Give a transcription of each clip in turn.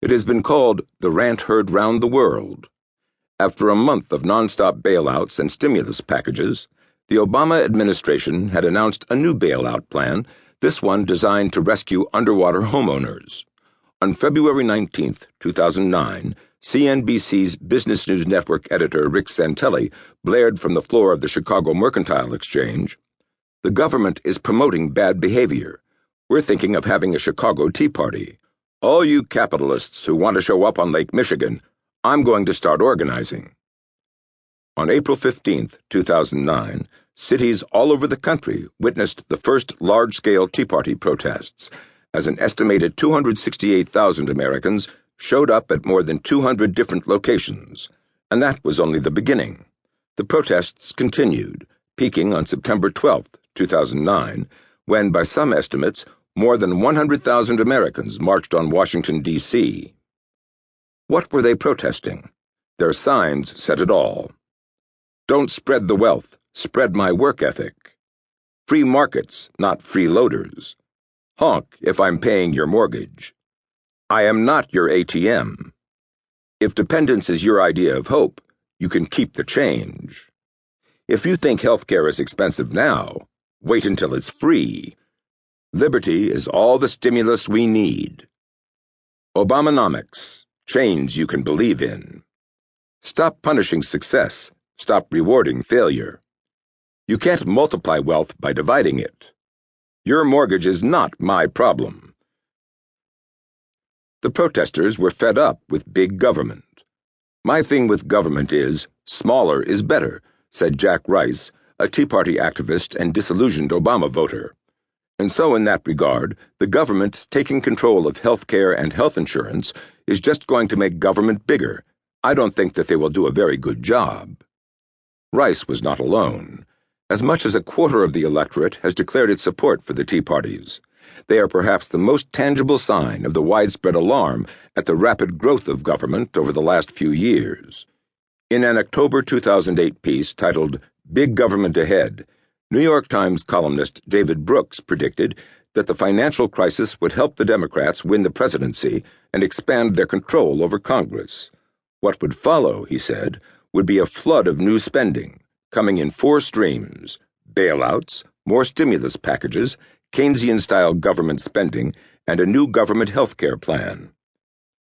It has been called the rant heard round the world. After a month of nonstop bailouts and stimulus packages, the Obama administration had announced a new bailout plan, this one designed to rescue underwater homeowners. On February 19, 2009, CNBC's Business News Network editor Rick Santelli blared from the floor of the Chicago Mercantile Exchange, "The government is promoting bad behavior. We're thinking of having a Chicago Tea Party. All you capitalists who want to show up on Lake Michigan, I'm going to start organizing." On April 15, 2009, cities all over the country witnessed the first large-scale Tea Party protests, as an estimated 268,000 Americans showed up at more than 200 different locations. And that was only the beginning. The protests continued, peaking on September 12, 2009, when, by some estimates, more than 100,000 Americans marched on Washington, D.C. What were they protesting? Their signs said it all. "Don't spread the wealth, spread my work ethic." "Free markets, not freeloaders." "Honk if I'm paying your mortgage." "I am not your ATM." "If dependence is your idea of hope, you can keep the change." "If you think healthcare is expensive now, wait until it's free." "Liberty is all the stimulus we need." Obamonomics, change you can believe in. Stop punishing success, stop rewarding failure. You can't multiply wealth by dividing it. Your mortgage is not my problem. The protesters were fed up with big government. "My thing with government is, smaller is better," said Jack Rice, a Tea Party activist and disillusioned Obama voter. And so in that regard, the government taking control of health care and health insurance is just going to make government bigger. I don't think that they will do a very good job. Rice was not alone. As much as a quarter of the electorate has declared its support for the Tea Parties. They are perhaps the most tangible sign of the widespread alarm at the rapid growth of government over the last few years. In an October 2008 piece titled "Big Government Ahead," New York Times columnist David Brooks predicted that the financial crisis would help the Democrats win the presidency and expand their control over Congress. What would follow, he said, would be a flood of new spending, coming in 4 streams: bailouts, more stimulus packages, Keynesian-style government spending, and a new government health care plan.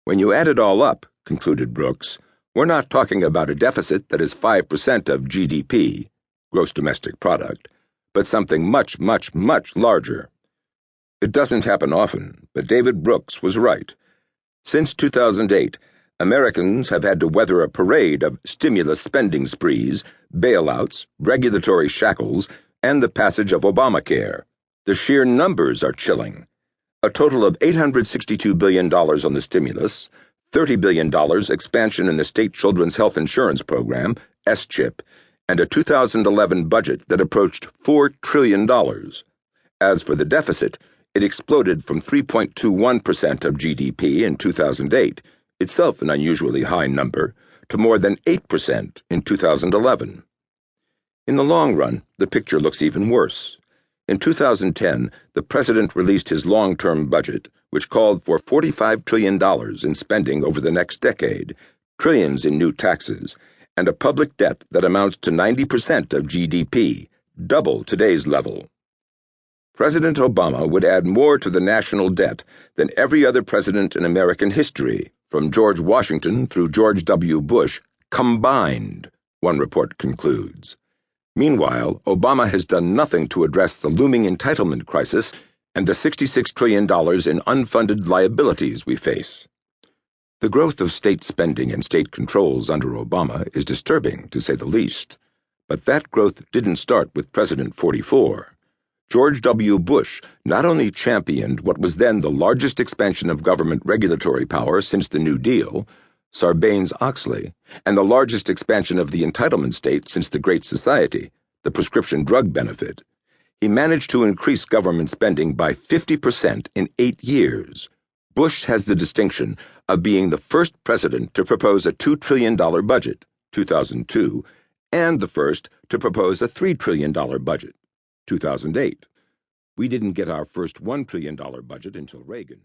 "When you add it all up," concluded Brooks, "we're not talking about a deficit that is 5% of GDP, gross domestic product, but something much, much, much larger." It doesn't happen often, but David Brooks was right. Since 2008, Americans have had to weather a parade of stimulus spending sprees, bailouts, regulatory shackles, and the passage of Obamacare. The sheer numbers are chilling. A total of $862 billion on the stimulus, $30 billion expansion in the state children's health insurance program, S-CHIP, and a 2011 budget that approached $4 trillion. As for the deficit, it exploded from 3.21% of GDP in 2008, itself an unusually high number, to more than 8% in 2011. In the long run, the picture looks even worse. In 2010, the president released his long-term budget, which called for $45 trillion in spending over the next decade, trillions in new taxes, and a public debt that amounts to 90% of GDP, double today's level. President Obama would add more to the national debt than every other president in American history, from George Washington through George W. Bush, combined, one report concludes. Meanwhile, Obama has done nothing to address the looming entitlement crisis and the $66 trillion in unfunded liabilities we face. The growth of state spending and state controls under Obama is disturbing, to say the least. But that growth didn't start with President 44. George W. Bush not only championed what was then the largest expansion of government regulatory power since the New Deal, Sarbanes-Oxley, and the largest expansion of the entitlement state since the Great Society, the prescription drug benefit. He managed to increase government spending by 50% in 8 years. Bush has the distinction of being the first president to propose a $2 trillion budget, 2002, and the first to propose a $3 trillion budget, 2008. We didn't get our first $1 trillion budget until Reagan.